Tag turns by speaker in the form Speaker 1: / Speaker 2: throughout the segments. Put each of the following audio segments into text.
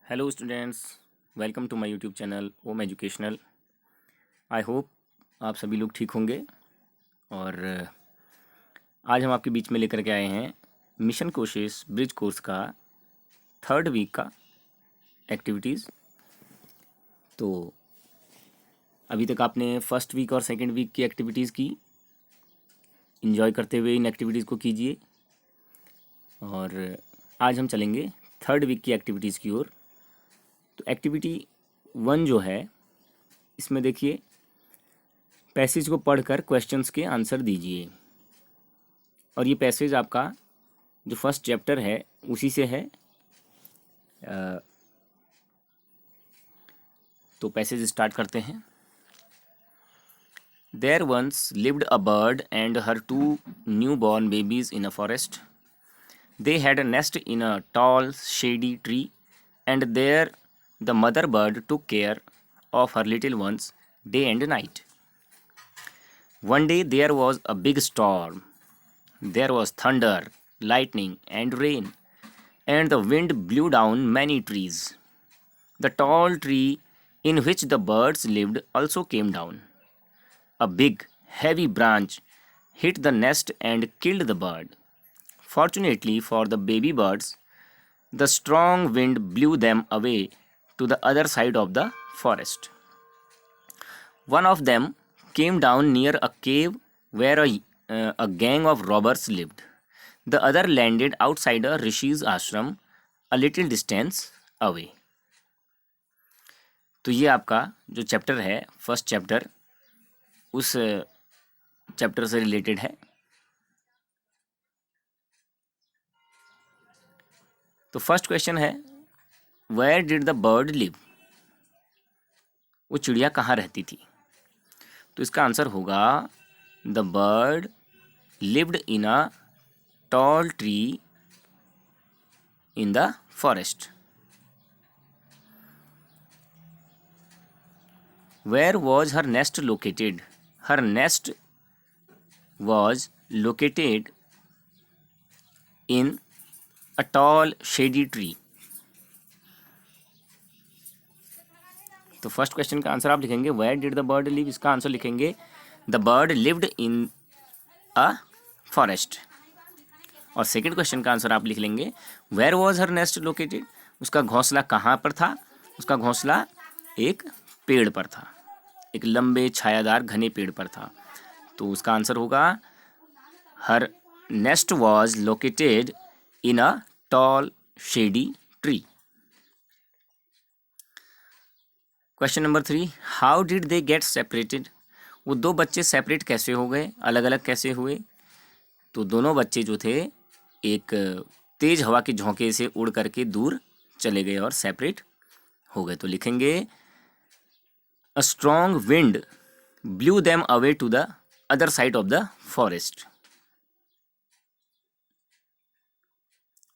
Speaker 1: Hello students, welcome to my YouTube channel Om educational. I hope आप सभी लोग ठीक होंगे। और आज हम आपके बीच में लेकर के आए हैं मिशन कोशिश ब्रिज कोर्स का 3rd वीक का एक्टिविटीज़। तो अभी तक आपने 1st वीक और 2nd वीक की एक्टिविटीज़ की। इन्जॉय करते हुए इन एक्टिविटीज़ को कीजिए और आज हम चलेंगे 3rd वीक की एक्टिविटीज़ की ओर। तो एक्टिविटी 1 जो है, इसमें देखिए, पैसेज को पढ़कर क्वेश्चंस के आंसर दीजिए। और ये पैसेज आपका जो फर्स्ट चैप्टर है उसी से है। तो पैसेज स्टार्ट करते हैं। There once lived a bird and her 2 new born babies in a forest. They had a nest in a tall, shady tree, and there the mother bird took care of her little ones day and night. One day there was a big storm. There was thunder, lightning, and rain, and the wind blew down many trees. The tall tree in which the birds lived also came down. A big, heavy branch hit the nest and killed the bird. Fortunately for the baby birds, the strong wind blew them away to the other side of the forest. One of them came down near a cave where a gang of robbers lived. The other landed outside a rishi's ashram a little distance away. तो ये आपका जो chapter है, first chapter, उस chapter से related है। तो first question है, where did the bird live? वो चिड़िया कहाँ रहती थी? तो इसका आंसर होगा the bird lived in a tall tree in the forest. Where was her nest located? Her nest was located in a tall shady tree. तो फर्स्ट क्वेश्चन का आंसर आप लिखेंगे where did the bird live, इसका answer लिखेंगे the bird lived in a forest. और second question का answer आप लिख लेंगे where was her nest located, उसका घोंसला कहाँ पर था? उसका घोंसला एक पेड़ पर था, एक लंबे छायादार घने पेड़ पर था. तो उसका आंसर होगा her nest was located in a tall shady tree. Question number 3, how did they get separated? वो दो बच्चे सेपरेट कैसे हो गए, अलग अलग कैसे हुए? तो दोनों बच्चे जो थे एक तेज हवा के झोंके से उड़ करके दूर चले गए और सेपरेट हो गए. तो लिखेंगे a strong wind blew them away to the other side of the forest.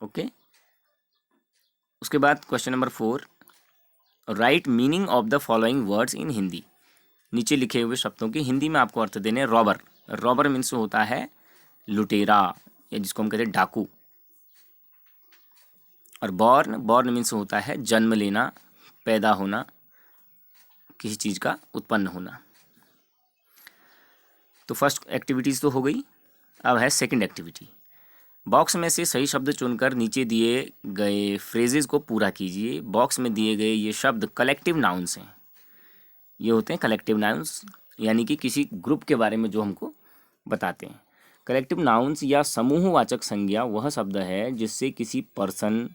Speaker 1: Okay. उसके बाद question number 4, write meaning of the following words in Hindi. नीचे लिखे हुए शब्दों के हिंदी में आपको अर्थ देने. रॉबर, रॉबर मीन्स होता है लुटेरा या जिसको हम कहते हैं डाकू. और बॉर्न, बॉर्न मीन्स होता है जन्म लेना, पैदा होना, किसी चीज़ का उत्पन्न होना. तो फर्स्ट एक्टिविटीज़ तो हो गई. अब है सेकंड एक्टिविटी. बॉक्स में से सही शब्द चुनकर नीचे दिए गए फ्रेजेस को पूरा कीजिए. बॉक्स में दिए गए ये शब्द कलेक्टिव नाउन्स हैं. ये होते हैं कलेक्टिव नाउन्स, यानी कि किसी ग्रुप के बारे में जो हमको बताते हैं. कलेक्टिव नाउन्स या समूहवाचक संज्ञा वह शब्द है जिससे किसी पर्सन,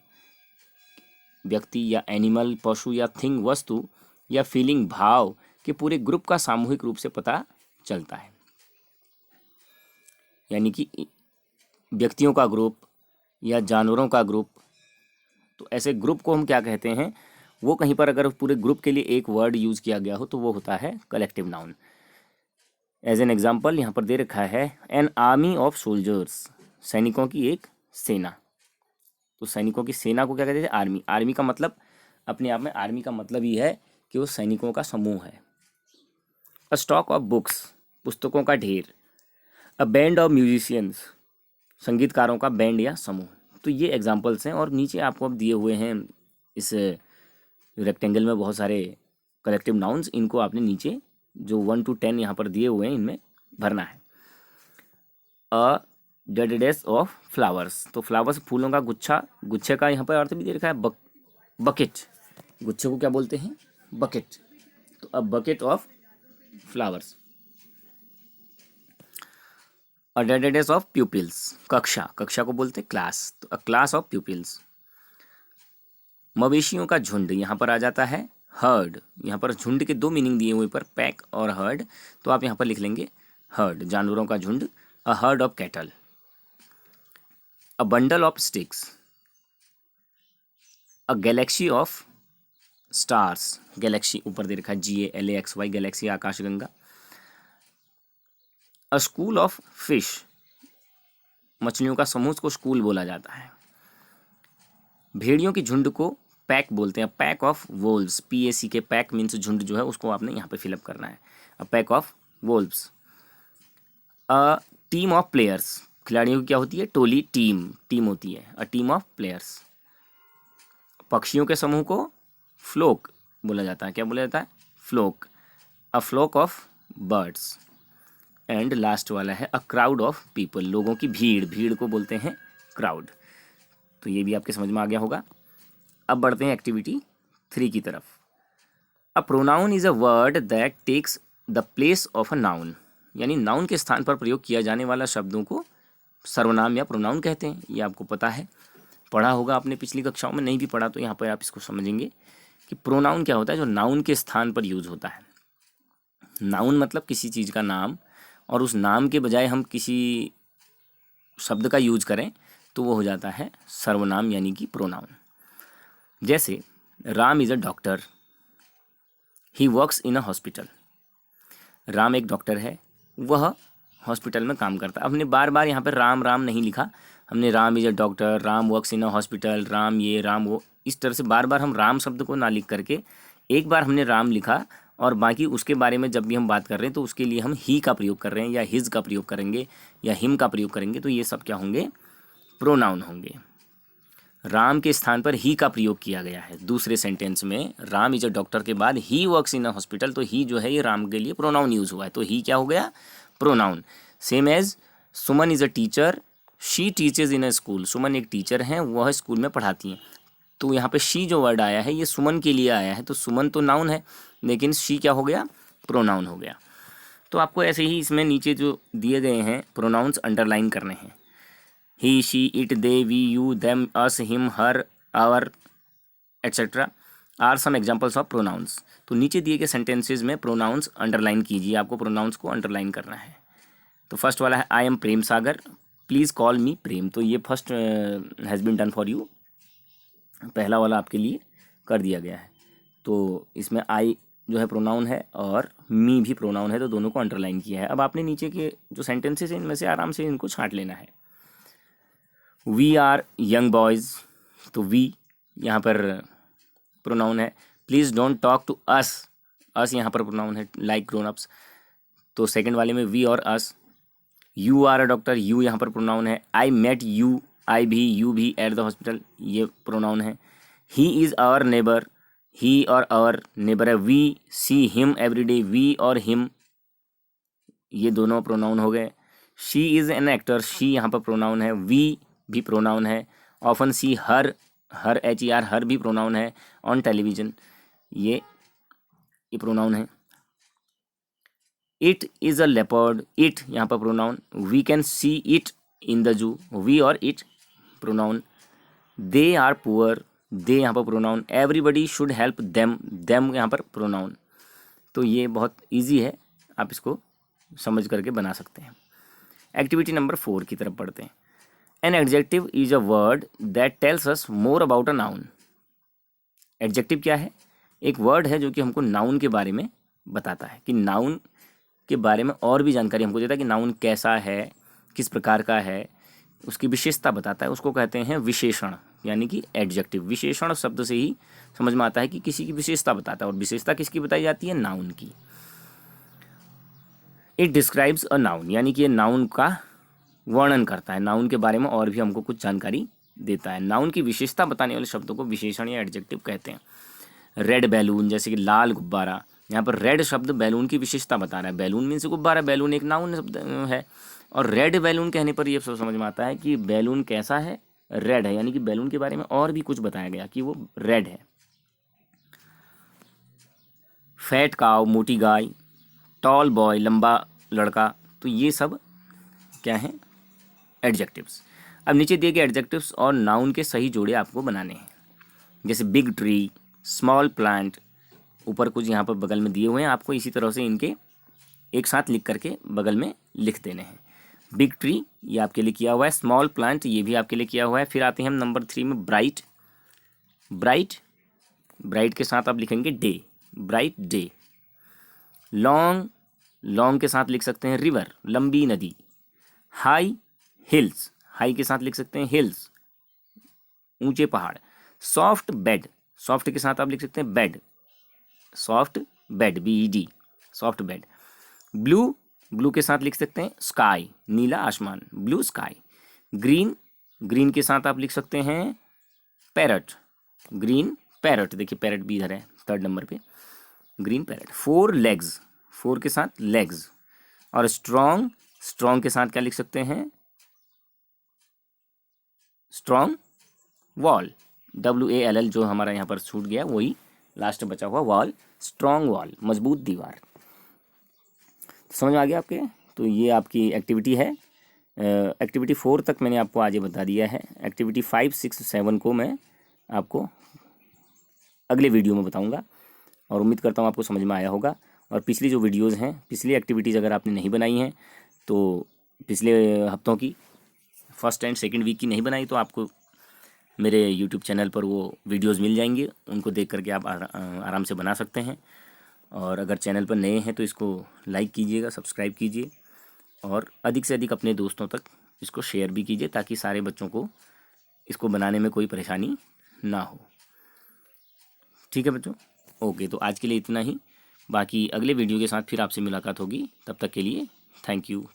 Speaker 1: व्यक्ति या एनिमल, पशु या थिंग, वस्तु या फीलिंग, भाव के पूरे ग्रुप का सामूहिक रूप से पता चलता है. यानी कि व्यक्तियों का ग्रुप या जानवरों का ग्रुप. तो ऐसे ग्रुप को हम क्या कहते हैं? वो कहीं पर अगर पूरे ग्रुप के लिए एक वर्ड यूज़ किया गया हो तो वो होता है collective noun. As an example यहाँ पर दे रखा है एन आर्मी ऑफ सोल्जर्स, सैनिकों की एक सेना. तो सैनिकों की सेना को क्या कहते हैं? आर्मी. आर्मी का मतलब अपने आप में, आर्मी का मतलब ही है कि वो सैनिकों का समूह है. अ स्टॉक ऑफ बुक्स, पुस्तकों का ढेर. अ बैंड ऑफ म्यूजिशियंस, संगीतकारों का बैंड या समूह. तो ये एग्जाम्पल्स हैं और नीचे आपको अब दिए हुए हैं इस रेक्टेंगल में बहुत सारे कलेक्टिव नाउन्स, इनको आपने नीचे जो 1 to 10 यहाँ पर दिए हुए हैं इनमें भरना है। अ डेडेस ऑफ फ्लावर्स, तो फ्लावर्स फूलों का गुच्छा, गुच्छे का यहाँ पर अर्थ भी दे रखा है बकेट, गुच्छे को क्या बोलते हैं? बकेट। तो a bucket of flowers. A डेडेस ऑफ प्यूपिल्स, कक्षा, कक्षा को बोलते हैं क्लास, तो अ क्लास ऑफ प्यूपिल्स। मवेशियों का झुंड, यहाँ पर आ जाता है हर्ड, यहाँ पर झुंड के दो मीनिंग दिए हुए पर पैक और हर्ड, तो आप यहाँ पर लिख लेंगे हर्ड, जानवरों का झुंड, a herd of cattle. A bundle of sticks, a Galaxy of stars, Galaxy ऊपर दे रखा है GALAXY, गैलेक्सी आकाशगंगा। अ स्कूल ऑफ फिश, मछलियों का समूह को स्कूल बोला जाता है। भेड़ियों की झुंड को पैक बोलते हैं, पैक ऑफ वोल्व्स, PAC के पैक मीन्स झुंड जो है उसको आपने यहाँ पे फिलअप करना है, a pack of wolves. A team of players, खिलाड़ियों की क्या होती है? टोली, टीम, टीम होती है, अ टीम ऑफ प्लेयर्स। पक्षियों के समूह को फ्लोक बोला जाता है, क्या बोला जाता है? Flock, a flock of birds. And last वाला है अ क्राउड ऑफ पीपल, लोगों की भीड़, भीड़ को बोलते हैं क्राउड। तो ये भी आपके समझ में आ गया होगा। अब बढ़ते हैं एक्टिविटी 3 की तरफ। A pronoun is a word that takes the place of a noun, यानी नाउन के स्थान पर प्रयोग किया जाने वाला शब्दों को सर्वनाम या प्रोनाउन कहते हैं। ये आपको पता है, पढ़ा होगा आपने पिछली कक्षाओं में, नहीं भी पढ़ा तो यहाँ पर आप इसको समझेंगे कि प्रोनाउन क्या होता है, जो नाउन के स्थान पर यूज होता है। नाउन मतलब किसी चीज़ का नाम, और उस नाम के बजाय हम किसी शब्द का यूज करें तो वो हो जाता है सर्वनाम यानी कि प्रोनाउन। जैसे Ram is a doctor, he works in a hospital. Ram एक डॉक्टर है, वह हॉस्पिटल में काम करता है। हमने बार बार यहाँ पर राम राम नहीं लिखा, हमने Ram is a doctor, Ram works in a hospital, Ram ये राम वो, इस तरह से बार बार हम राम शब्द को ना लिख करके एक बार हमने राम लिखा, और बाकी उसके बारे में जब भी हम बात कर रहे हैं तो उसके लिए हम ही का प्रयोग कर रहे हैं, या हिज का प्रयोग करेंगे, या हिम का प्रयोग करेंगे, तो ये सब क्या होंगे? प्रोनाउन होंगे। राम के स्थान पर ही का प्रयोग किया गया है दूसरे सेंटेंस में, राम इज अ डॉक्टर के बाद he works in a hospital, तो ही जो है ये राम के लिए प्रोनाउन यूज हुआ है, तो ही क्या हो गया? Pronoun. Same as Suman is a teacher, she teaches in a school, Suman एक टीचर हैं, वह स्कूल में पढ़ाती हैं। तो यहाँ पे शी जो वर्ड आया है ये सुमन के लिए आया है, तो सुमन तो नाउन है लेकिन शी क्या हो गया? प्रोनाउन हो गया। तो आपको ऐसे ही इसमें नीचे जो दिए गए हैं प्रोनाउंस अंडरलाइन करने हैं। He, she, it, they, we, you, them, us, him, her, our, etcetera are some examples of pronouns. तो नीचे दिए गए सेंटेंसेज में प्रोनाउंस अंडरलाइन कीजिए, आपको प्रोनाउंस को अंडरलाइन करना है। तो फर्स्ट वाला है I am Prem Sagar, please call me Prem, तो ये first has been done for you, पहला वाला आपके लिए कर दिया गया है। तो इसमें आई जो है प्रोनाउन है और मी भी प्रोनाउन है, तो दोनों को अंडरलाइन किया है। अब आपने नीचे के जो सेंटेंसेस हैं इनमें से आराम से इनको छांट लेना है। वी आर यंग बॉयज़, तो वी यहाँ पर प्रोनाउन है। Please don't talk to us, us यहाँ पर प्रोनाउन है, लाइक ग्रोन अप्स, तो सेकंड वाले में वी और us. You are a doctor, you यहाँ पर प्रोनाउन है। आई मेट यू, आई भी यू भी एट द हॉस्पिटल, ये प्रोनाउन है। He is our neighbour, he और आवर नेबर है। We see him every day, we और हिम ये दोनों प्रोनाउन हो गए। She is an actor, she यहाँ पर प्रोनाउन है। वी भी प्रोनाउन है। ऑफन सी हर, हर HER हर भी प्रोनाउन है। ऑन टेलीविज़न ये प्रोनाउन है। It is a leopard, it यहाँ पर pronoun. We can see it in the zoo, we और it pronoun. They are poor, they यहाँ पर pronoun. Everybody should help them, them यहाँ पर प्रोनाउन। तो ये बहुत इजी है, आप इसको समझ करके बना सकते हैं। एक्टिविटी नंबर 4 की तरफ बढ़ते हैं। An adjective is a word that tells us more about a noun. Adjective क्या है? एक वर्ड है जो कि हमको नाउन के बारे में बताता है, कि नाउन के बारे में और भी जानकारी हमको देता है, कि नाउन कैसा है, किस प्रकार का है, उसकी विशेषता बताता है। उसको कहते हैं विशेषण, यानी कि एडजेक्टिव। विशेषण शब्द से ही समझ में आता है कि किसी की विशेषता बताता है, और विशेषता किसकी बताई जाती है? नाउन की। इट डिस्क्राइब्स अ नाउन, यानी कि ये नाउन का वर्णन करता है, नाउन के बारे में और भी हमको कुछ जानकारी देता है। नाउन की विशेषता बताने वाले शब्दों को विशेषण या एडजेक्टिव कहते हैं। रेड बैलून, जैसे कि लाल गुब्बारा। यहाँ पर रेड शब्द बैलून की विशेषता बता रहा है। बैलून मीन्स गुब्बारा, बैलून एक नाउन शब्द है। और रेड बैलून कहने पर ये सब समझ में आता है कि बैलून कैसा है, रेड है, यानी कि बैलून के बारे में और भी कुछ बताया गया कि वो रेड है। फैट काव, मोटी गाय, टॉल बॉय, लंबा लड़का, तो ये सब क्या हैं, एडजेक्टिव्स। अब नीचे दिए गए एडजेक्टिव्स और नाउन के सही जोड़े आपको बनाने हैं। जैसे बिग ट्री, स्मॉल प्लांट, ऊपर कुछ यहाँ पर बगल में दिए हुए हैं, आपको इसी तरह से इनके एक साथ लिख करके बगल में लिख देने हैं। बिग ट्री ये आपके लिए किया हुआ है, स्मॉल प्लांट ये भी आपके लिए किया हुआ है। फिर आते हैं हम नंबर 3 में, ब्राइट। ब्राइट, ब्राइट के साथ आप लिखेंगे day, bright day. Long, long के साथ लिख सकते हैं रिवर, लंबी नदी। हाई, हिल्स, हाई के साथ लिख सकते हैं हिल्स, ऊंचे पहाड़। सॉफ्ट बेड, सॉफ्ट के साथ आप लिख सकते हैं bed, soft bed, BED, soft bed. Blue, blue के साथ लिख सकते हैं स्काई, नीला आसमान, ब्लू स्काई। ग्रीन, ग्रीन के साथ आप लिख सकते हैं पैरट, ग्रीन पैरट, देखिए पैरट भी इधर है 3rd नंबर पे, ग्रीन पैरट। 4 लेग्स, 4 के साथ लेग्स। और स्ट्रॉन्ग, स्ट्रॉन्ग के साथ क्या लिख सकते हैं, स्ट्रॉन्ग वॉल, WALL, जो हमारा यहाँ पर छूट गया वही लास्ट बचा हुआ, वॉल, स्ट्रॉन्ग वॉल, मजबूत दीवार। समझ में आ गया आपके? तो ये आपकी एक्टिविटी है। एक्टिविटी 4 तक मैंने आपको आज ये बता दिया है। एक्टिविटी 5, 6, 7 को मैं आपको अगले वीडियो में बताऊंगा, और उम्मीद करता हूँ आपको समझ में आया होगा। और पिछली जो वीडियोज़ हैं, पिछली एक्टिविटीज़ अगर आपने नहीं बनाई हैं तो पिछले हफ्तों की, 1st एंड 2nd वीक की नहीं बनाई, तो आपको मेरे यूट्यूब चैनल पर वो वीडियोज़ मिल जाएंगे, उनको देख करके आप आराम से बना सकते हैं। और अगर चैनल पर नए हैं तो इसको लाइक कीजिएगा, सब्सक्राइब कीजिए, और अधिक से अधिक अपने दोस्तों तक इसको शेयर भी कीजिए, ताकि सारे बच्चों को इसको बनाने में कोई परेशानी ना हो। ठीक है बच्चों, ओके, तो आज के लिए इतना ही। बाकी अगले वीडियो के साथ फिर आपसे मुलाकात होगी, तब तक के लिए थैंक यू।